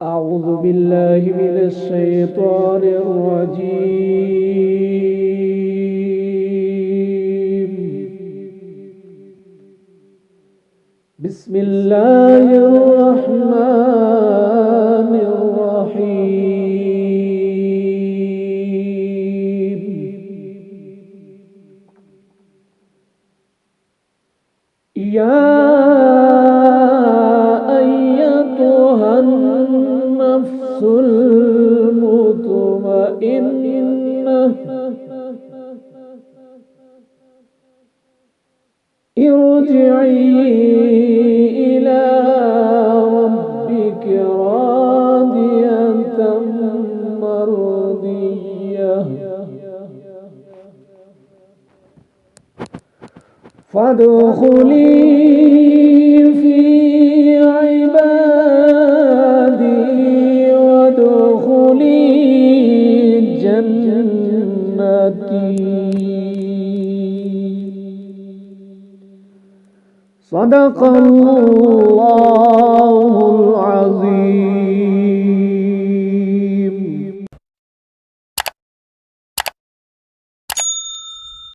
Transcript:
أعوذ بالله من الشيطان الرجيم. بسم الله الرحمن الرحيم. يا أيتها النفس المطمئنة ارجعي إلى ربك راضية مرضية فادخلي في عبادي وادخلي جنتي. صدق الله العظيم.